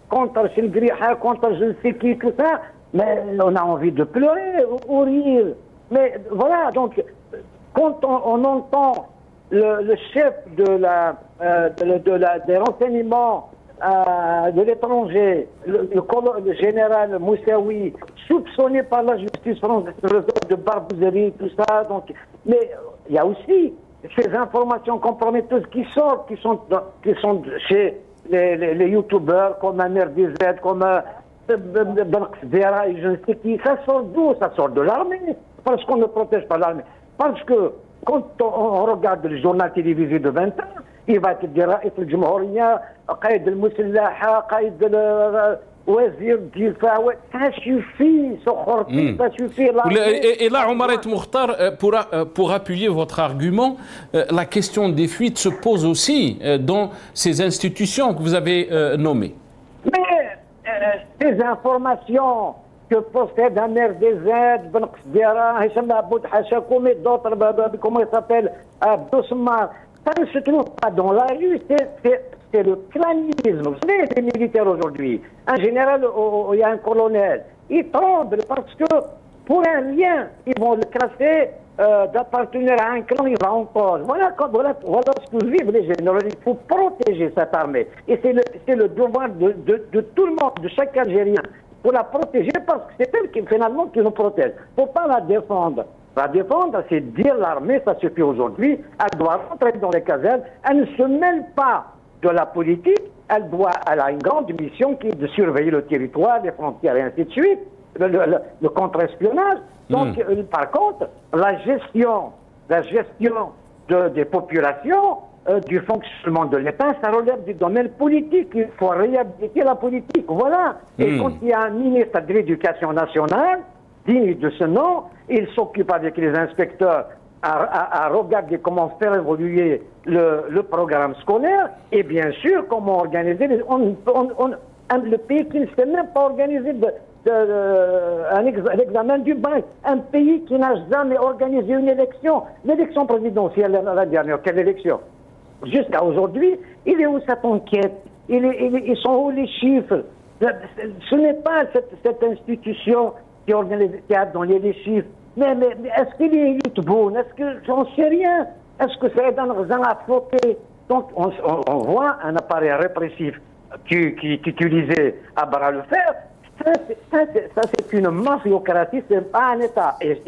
contre Chilgriha, contre je ne sais qui, tout ça, mais on a envie de pleurer ou rire. Mais voilà, donc, quand on entend le chef des renseignements de l'étranger, le général Moussaoui, soupçonné par la justice française de barbouzerie, tout ça. Donc, mais il y a aussi ces informations comprometteuses qui sortent, qui sont chez les youtubeurs comme MRDZ, comme Vera et je ne sais qui. Ça sort d'où? Ça sort de l'armée. Parce qu'on ne protège pas l'armée. Parce que quand on regarde le journal télévisé de 20 ans, il va te dire رئيس الجمهورية قائد المسلحة قائد وزير الدفاع. Ça suffit, ça suffit. Et là, Oumaret Mokhtar, pour appuyer votre argument, la question des fuites se pose aussi dans ces institutions que vous avez nommées. Mais ces informations que possède un RDZ, Ben Qsdira, Hicham Aboud Hachakoum et d'autres, comment il s'appelle, Abdoussmar, ça ne se trouve pas dans la rue, c'est le clanisme. Vous savez, les militaires aujourd'hui, un général, il y a un colonel, ils tremblent parce que pour un rien, ils vont le classer d'appartenir à un clan, il va en cause. Voilà ce que vivent les généraux. Il faut protéger cette armée. Et c'est le devoir de tout le monde, de chaque Algérien, pour la protéger parce que c'est elle qui finalement qui nous protège. Il ne faut pas la défendre. La défendre, c'est dire l'armée, ça suffit aujourd'hui, elle doit rentrer dans les casernes, elle ne se mêle pas de la politique, elle a une grande mission qui est de surveiller le territoire, les frontières et ainsi de suite, le contre-espionnage. Donc, par contre, la gestion des populations, du fonctionnement de l'État, ça relève du domaine politique. Il faut réhabiliter la politique. Voilà. Et quand il y a un ministre de l'Éducation nationale, digne de ce nom, il s'occupe avec les inspecteurs à regarder comment faire évoluer le programme scolaire et bien sûr comment organiser le pays qui ne sait même pas organiser l'examen du bac. Un pays qui n'a jamais organisé une élection. L'élection présidentielle la dernière, quelle élection? Jusqu'à aujourd'hui, il est où cette enquête? Ils sont où les chiffres? Ce n'est pas cette institution qui a donné les chiffres. Mais est-ce qu'il est bonne? Est-ce que j'en sais rien? Est-ce que c'est dans la flotter? Donc on voit un appareil répressif qui est utilisé à bras le fer. Ça c'est une mafiocratie, c'est pas un État. Et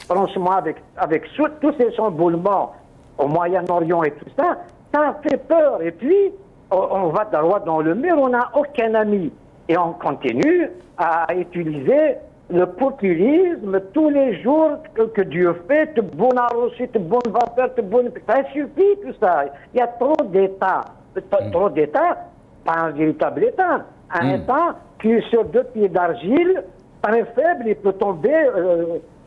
franchement, avec tous ces chamboulements au Moyen-Orient et tout ça, ça fait peur. Et puis, on va droit dans le mur, on n'a aucun ami. Et on continue à utiliser le populisme tous les jours que Dieu fait, de bonne arrosée, de bonne vapeur, de bonne... Ça suffit tout ça. Il y a trop d'États. Trop d'États, pas un véritable État. Un État qui est sur 2 pieds d'argile, très faible, il peut tomber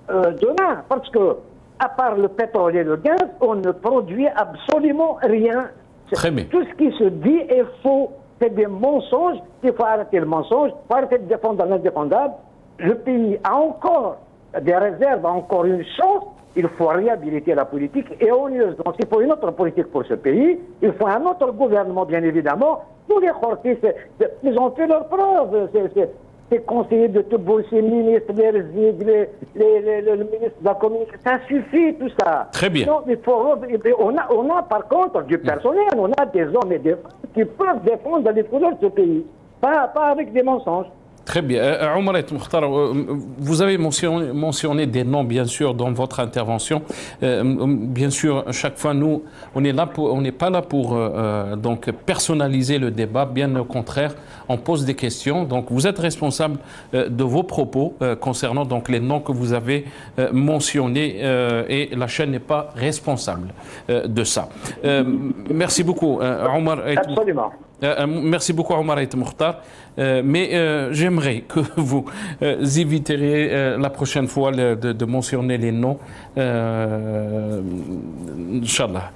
demain. Parce que, à part le pétrole et le gaz, on ne produit absolument rien. Très bien. Tout ce qui se dit est faux. C'est des mensonges. Il faut arrêter le mensonge. Il faut arrêter de défendre l'indéfendable. Le pays a encore des réserves, a encore une chance. Il faut réhabiliter la politique et honneusement. Il faut une autre politique pour ce pays. Il faut un autre gouvernement, bien évidemment. Tous les Khortis, ils ont fait leurs preuves. Ces conseillers de Tebboune, ces ministres, les Rzig, le ministre de la communication, ça suffit tout ça. Très bien. Donc, on a par contre du personnel, on a des hommes et des femmes qui peuvent défendre les couleurs de ce pays. Pas avec des mensonges. Très bien. Omar Et Mokhtar, vous avez mentionné des noms, bien sûr, dans votre intervention. Bien sûr, chaque fois, nous, on n'est pas là pour donc personnaliser le débat. Bien au contraire, on pose des questions. Donc, vous êtes responsable de vos propos concernant donc les noms que vous avez mentionnés et la chaîne n'est pas responsable de ça. Merci beaucoup, Omar. Absolument. Merci beaucoup, Omar Et Mokhtar. Mais j'aimerais que vous éviterez la prochaine fois de mentionner les noms. Inch'Allah.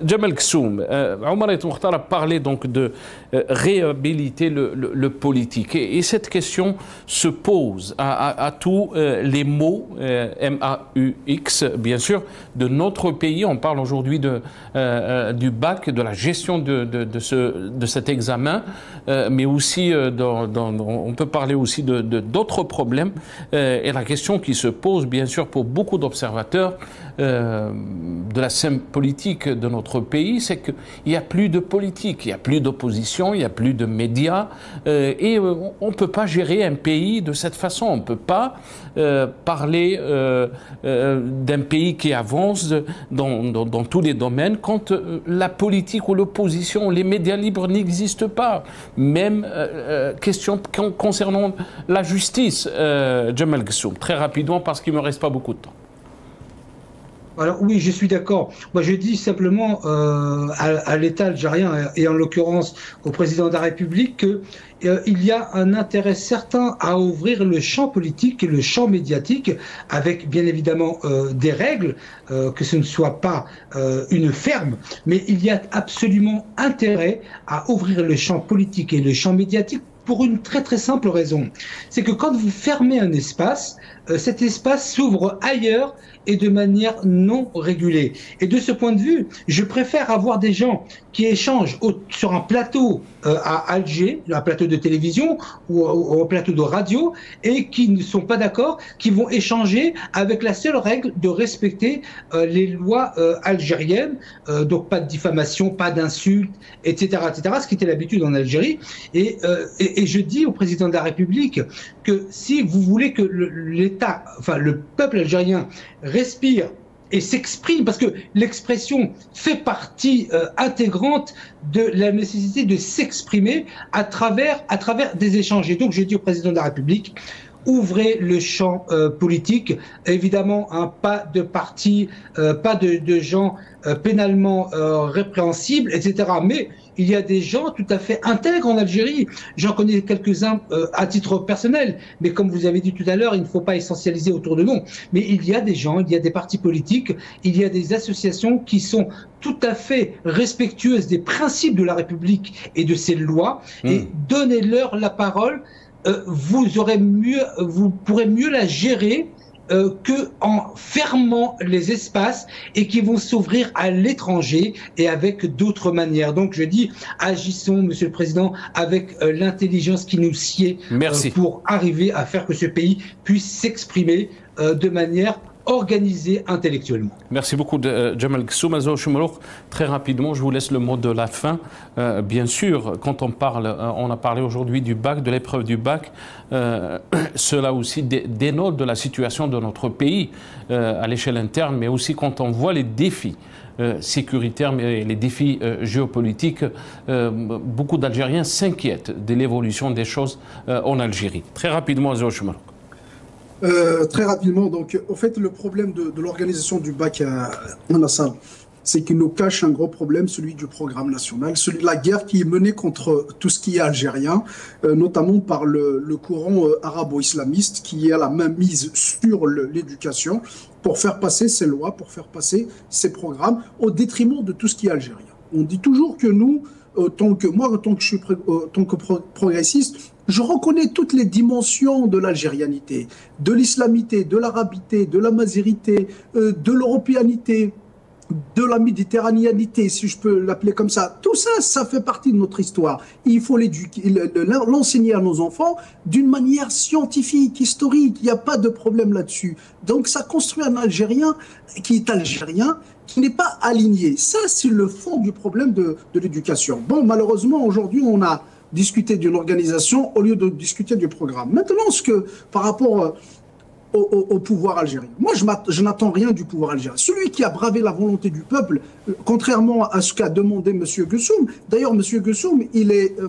Djemal Ksoum, Omar Et Mokhtar a parlé donc de réhabiliter le politique. Et cette question se pose à tous les mots, MAUX, bien sûr, de notre pays. On parle aujourd'hui du bac, de la gestion de cet examen, mais aussi, on peut parler aussi d'autres problèmes. Et la question qui se pose, bien sûr, pour beaucoup d'observateurs de la scène politique de notre pays, c'est qu'il n'y a plus de politique, il n'y a plus d'opposition, il n'y a plus de médias, et on ne peut pas gérer un pays de cette façon. On ne peut pas parler d'un pays qui avance dans tous les domaines quand la politique ou l'opposition ou les médias libres n'existent pas. Même question concernant la justice, Djemal Ksoum, très rapidement parce qu'il ne me reste pas beaucoup de temps. Alors oui, je suis d'accord. Moi, je dis simplement à l'État algérien et en l'occurrence au président de la République qu'il y a un intérêt certain à ouvrir le champ politique et le champ médiatique avec bien évidemment des règles, que ce ne soit pas une ferme, mais il y a absolument intérêt à ouvrir le champ politique et le champ médiatique pour une très très simple raison. C'est que quand vous fermez un espace, cet espace s'ouvre ailleurs et de manière non régulée. Et de ce point de vue, je préfère avoir des gens qui échangent sur un plateau à Alger, un plateau de télévision ou un plateau de radio, et qui ne sont pas d'accord, qui vont échanger avec la seule règle de respecter les lois algériennes, donc pas de diffamation, pas d'insultes, etc., etc., ce qui était l'habitude en Algérie. Et je dis au président de la République que si vous voulez que l'État, enfin le peuple algérien respire et s'exprime, parce que l'expression fait partie intégrante de la nécessité de s'exprimer à travers des échanges. Et donc je dis au président de la République, ouvrez le champ politique, évidemment, pas de partis, pas de gens pénalement répréhensibles, etc. Mais il y a des gens tout à fait intègres en Algérie. J'en connais quelques-uns à titre personnel, mais comme vous avez dit tout à l'heure, il ne faut pas essentialiser autour de nous. Mais il y a des gens, il y a des partis politiques, il y a des associations qui sont tout à fait respectueuses des principes de la République et de ses lois, et donnez-leur la parole. Vous pourrez mieux la gérer qu'en fermant les espaces et qui vont s'ouvrir à l'étranger et avec d'autres manières. Donc je dis, agissons, Monsieur le Président, avec l'intelligence qui nous sied pour arriver à faire que ce pays puisse s'exprimer de manière organisé intellectuellement. Merci beaucoup, Jamal Ghessoum. Azo Choumerouk, très rapidement, je vous laisse le mot de la fin. Bien sûr, quand on a parlé aujourd'hui du bac, de l'épreuve du bac, cela aussi dénote de la situation de notre pays à l'échelle interne, mais aussi quand on voit les défis sécuritaires, mais les défis géopolitiques, beaucoup d'Algériens s'inquiètent de l'évolution des choses en Algérie. Très rapidement, Azo Choumerouk. Très rapidement, donc, au fait, le problème de l'organisation du bac en Assad, c'est qu'il nous cache un gros problème, celui du programme national, celui de la guerre qui est menée contre tout ce qui est algérien, notamment par le courant arabo-islamiste qui a la main mise sur l'éducation pour faire passer ses lois, pour faire passer ses programmes au détriment de tout ce qui est algérien. On dit toujours que nous, tant que je suis progressiste, je reconnais toutes les dimensions de l'algérianité, de l'islamité, de l'arabité, de la mazérité, de l'européanité, de la méditerranéanité, si je peux l'appeler comme ça. Tout ça, ça fait partie de notre histoire. Il faut l'enseigner à nos enfants d'une manière scientifique, historique. Il n'y a pas de problème là-dessus. Donc ça construit un Algérien qui est algérien, qui n'est pas aligné. Ça, c'est le fond du problème de l'éducation. Bon, malheureusement, aujourd'hui, on a discuté d'une organisation au lieu de discuter du programme. Maintenant, par rapport au pouvoir algérien, moi, je n'attends rien du pouvoir algérien. Celui qui a bravé la volonté du peuple, contrairement à ce qu'a demandé M. Ghessoum, d'ailleurs, M. Ghessoum,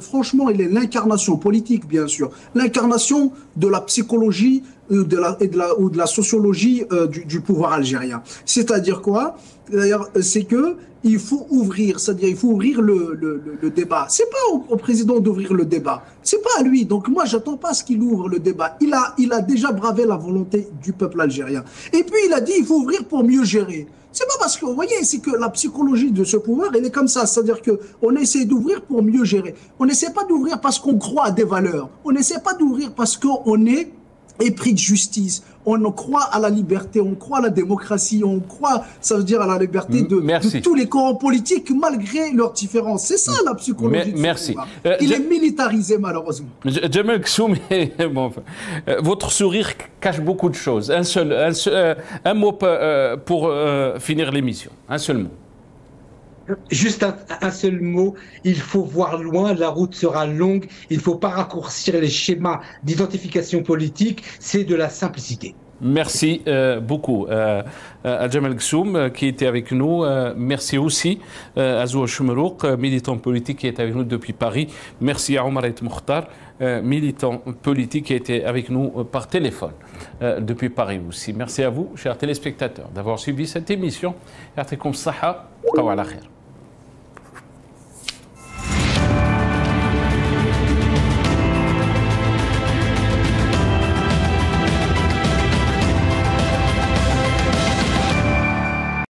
franchement, il est l'incarnation politique, bien sûr, l'incarnation de la psychologie ou de la sociologie du pouvoir algérien. C'est-à-dire quoi? D'ailleurs, c'est que il faut ouvrir, c'est-à-dire il faut ouvrir le débat. C'est pas au président d'ouvrir le débat, c'est pas à lui. Donc moi, j'attends pas ce qu'il ouvre le débat. Il a déjà bravé la volonté du peuple algérien. Et puis il a dit il faut ouvrir pour mieux gérer. C'est pas parce que, vous voyez, c'est que la psychologie de ce pouvoir, elle est comme ça. C'est-à-dire qu'on essaie d'ouvrir pour mieux gérer. On n'essaie pas d'ouvrir parce qu'on croit à des valeurs. On n'essaie pas d'ouvrir parce qu'on est épris de justice. On croit à la liberté, on croit à la démocratie, on croit, ça veut dire à la liberté de tous les courants politiques malgré leurs différences. C'est ça la psychologie. Merci. Il est militarisé malheureusement. Jamal Ghessoum, bon, votre sourire cache beaucoup de choses. Un mot pour finir l'émission. Un seul mot. Juste un seul mot, il faut voir loin, la route sera longue, il ne faut pas raccourcir les schémas d'identification politique, c'est de la simplicité. Merci beaucoup à Jamal Ghessoum qui était avec nous. Merci aussi à Azo Choumerouk, militant politique qui est avec nous depuis Paris. Merci à Omar Et Mokhtar, militant politique qui était avec nous par téléphone depuis Paris aussi. Merci à vous, chers téléspectateurs, d'avoir suivi cette émission. Yartikum saha, wa ala khair.